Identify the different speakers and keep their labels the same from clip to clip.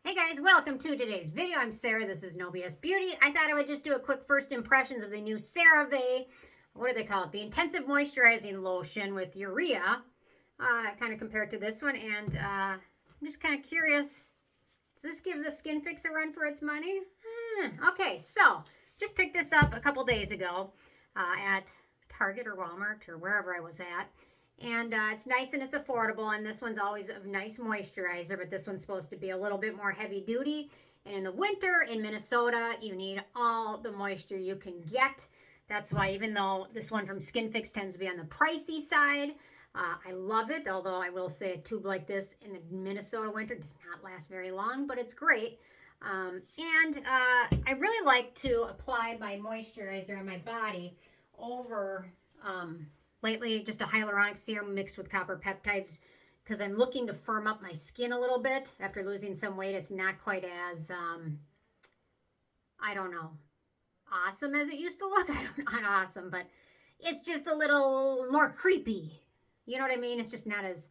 Speaker 1: Hey guys, welcome to today's video. I'm Sarah, this is No BS Beauty. I thought I would just do a quick first impressions of the new CeraVe, what do they call it? The Intensive Moisturizing Lotion with Urea, kind of compared to this one. And I'm just kind of curious, does this give the Skin Fix a run for its money? Okay, so just picked this up a couple days ago at Target or Walmart or wherever I was at. And it's nice and it's affordable, and this one's always a nice moisturizer, but this one's supposed to be a little bit more heavy duty. And in the winter in Minnesota, you need all the moisture you can get. That's why even though this one from Skin Fix tends to be on the pricey side, I love it, although I will say a tube like this in the Minnesota winter does not last very long, but it's great. I really like to apply my moisturizer on my body over... lately, just a hyaluronic serum mixed with copper peptides because I'm looking to firm up my skin a little bit. After losing some weight, it's not quite as, I don't know, awesome as it used to look. Not awesome, but it's just a little more creepy. You know what I mean? It's just not as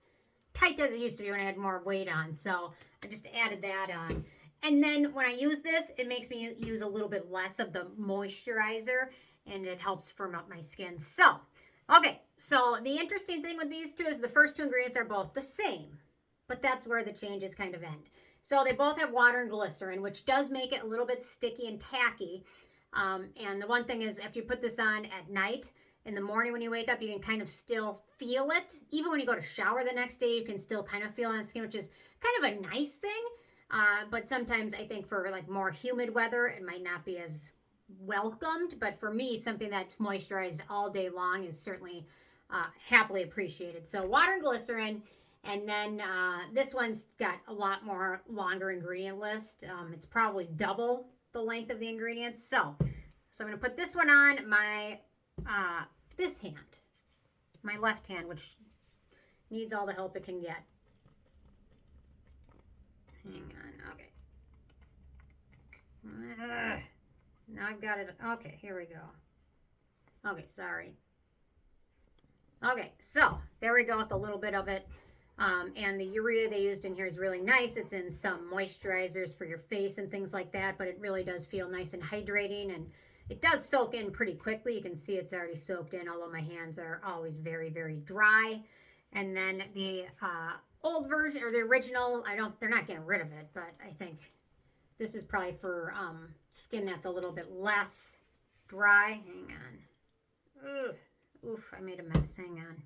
Speaker 1: tight as it used to be when I had more weight on. So I just added that on. And then when I use this, it makes me use a little bit less of the moisturizer, and it helps firm up my skin. So... okay, so the interesting thing with these two is the first two ingredients are both the same, but that's where the changes kind of end. So they both have water and glycerin, which does make it a little bit sticky and tacky. And the one thing is, after you put this on at night, in the morning when you wake up, you can kind of still feel it. Even when you go to shower the next day, you can still kind of feel it on the skin, which is kind of a nice thing. But sometimes I think for like more humid weather, it might not be as welcomed, but for me, something that's moisturized all day long is certainly happily appreciated. So water and glycerin, and then this one's got a lot more longer ingredient list. It's probably double the length of the ingredients. So I'm going to put this one on my this hand, my left hand, which needs all the help it can get. Hang on, okay. Now I've got it. Okay, here we go. Okay, sorry. Okay, so there we go with a little bit of it. And the urea they used in here is really nice. It's in some moisturizers for your face and things like that, but it really does feel nice and hydrating, and it does soak in pretty quickly. You can see it's already soaked in, although my hands are always very, very dry. And then the old version, or the original, they're not getting rid of it, but I think this is probably for skin that's a little bit less dry. Hang on. Ugh. Oof, I made a mess. Hang on.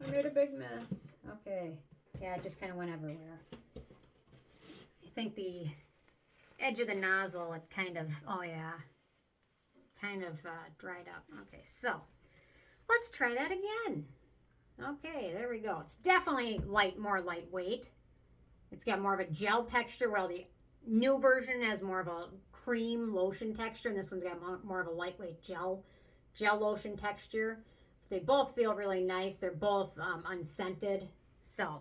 Speaker 1: I made a big mess. Okay. Yeah, it just kind of went everywhere. I think the edge of the nozzle, it kind of, oh yeah, kind of dried up. Okay, so let's try that again. Okay, there we go. It's definitely more lightweight. It's got more of a gel texture, while the new version has more of a cream lotion texture, and this one's got more of a lightweight gel lotion texture. They both feel really nice. They're both unscented. So,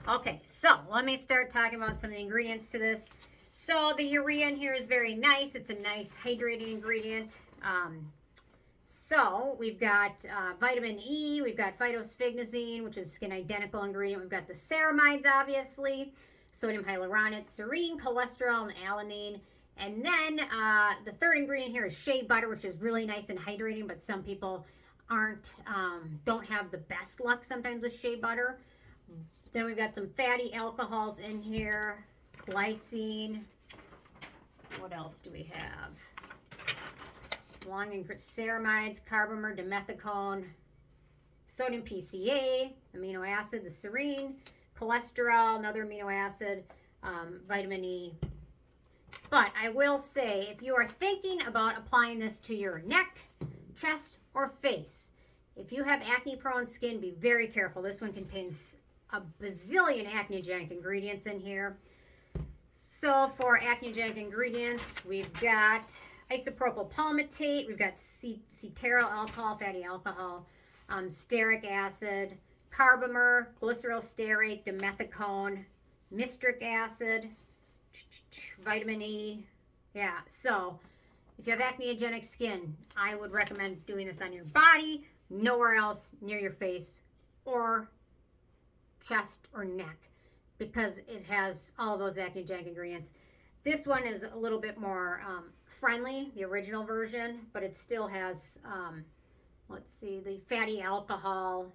Speaker 1: okay, so let me start talking about some of the ingredients to this. So the urea in here is very nice. It's a nice hydrating ingredient. So we've got vitamin E, we've got phytosphygnosine, which is skin identical ingredient. We've got the ceramides, obviously, sodium hyaluronate, serine, cholesterol, and alanine. And then the third ingredient here is shea butter, which is really nice and hydrating, but some people don't have the best luck sometimes with shea butter. Then we've got some fatty alcohols in here, glycine. What else do we have? Ceramides, Carbomer, Dimethicone, sodium PCA, amino acid, the serine, cholesterol, another amino acid, vitamin E. But I will say, if you are thinking about applying this to your neck, chest, or face, if you have acne-prone skin, be very careful. This one contains a bazillion acnegenic ingredients in here. So for acnegenic ingredients, we've got isopropyl palmitate, we've got Cetearyl alcohol, fatty alcohol, stearic acid, Carbomer, Glyceryl, Stearate, Dimethicone, mystric acid, vitamin E. Yeah, so if you have acnegenic skin, I would recommend doing this on your body, nowhere else near your face or chest or neck. because it has all of those acne-jack ingredients. This one is a little bit more friendly, the original version, but it still has, let's see, the fatty alcohol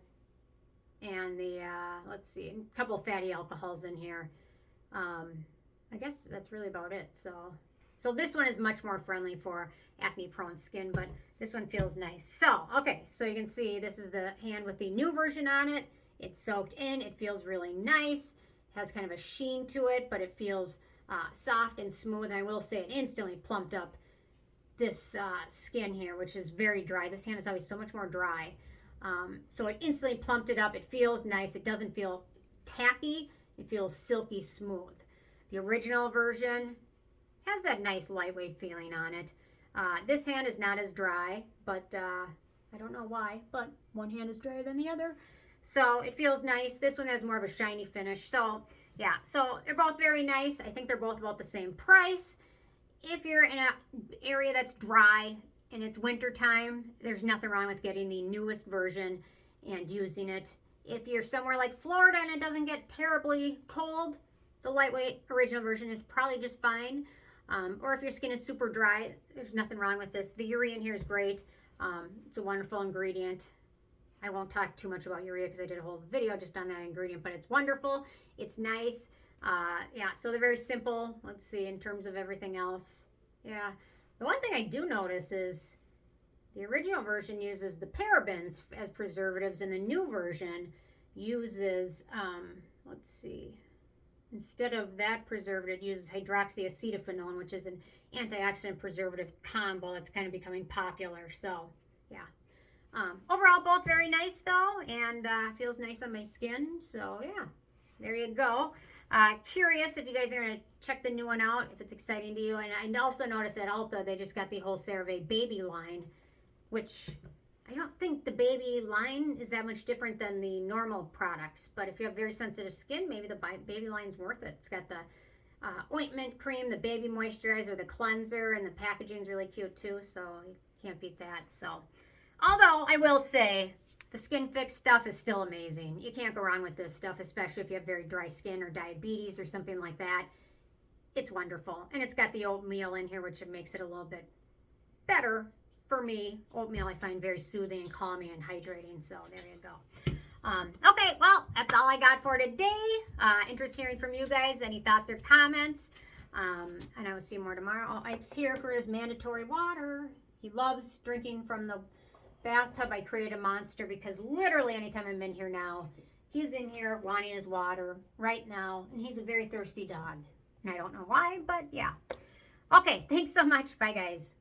Speaker 1: and the, let's see, a couple of fatty alcohols in here. I guess that's really about it. So this one is much more friendly for acne-prone skin, but this one feels nice. So, okay, so you can see this is the hand with the new version on it. It's soaked in. It feels really nice. Has kind of a sheen to it, but it feels soft and smooth. And I will say it instantly plumped up this skin here, which is very dry. This hand is always so much more dry. So it instantly plumped it up. It feels nice. It doesn't feel tacky. It feels silky smooth. The original version has that nice lightweight feeling on it. This hand is not as dry, but I don't know why, but one hand is drier than the other. So it feels nice. This one has more of a shiny finish. So yeah, so they're both very nice. I think they're both about the same price. If you're in an area that's dry and it's winter time, there's nothing wrong with getting the newest version and using it. If you're somewhere like Florida and it doesn't get terribly cold, the lightweight original version is probably just fine. Or if your skin is super dry, there's nothing wrong with this. The urea in here is great. It's a wonderful ingredient. I won't talk too much about urea because I did a whole video just on that ingredient, but it's wonderful. It's nice. Yeah, so they're very simple. Let's see, in terms of everything else. Yeah, the one thing I do notice is the original version uses the parabens as preservatives, and the new version uses, let's see, instead of that preservative, it uses hydroxyacetophenone, which is an antioxidant preservative combo that's kind of becoming popular. So, yeah. Overall, both very nice, though, and feels nice on my skin. So, yeah, there you go. Curious if you guys are going to check the new one out, if it's exciting to you. And I also noticed at Ulta, they just got the whole CeraVe baby line, which I don't think the baby line is that much different than the normal products. But if you have very sensitive skin, maybe the baby line's worth it. It's got the ointment cream, the baby moisturizer, the cleanser, and the packaging's really cute, too. So, you can't beat that. So, although I will say, the Skin Fix stuff is still amazing. You can't go wrong with this stuff, especially if you have very dry skin or diabetes or something like that. It's wonderful. And it's got the oatmeal in here, which makes it a little bit better for me. Oatmeal I find very soothing and calming and hydrating. So there you go. Okay, well, that's all I got for today. Interested hearing from you guys. Any thoughts or comments? And I will see you more tomorrow. Oh, Ike's here for his mandatory water. He loves drinking from the bathtub. I created a monster because literally anytime I'm in here now, he's in here wanting his water right now, and he's a very thirsty dog. And I don't know why, but yeah. Okay, thanks so much. Bye, guys.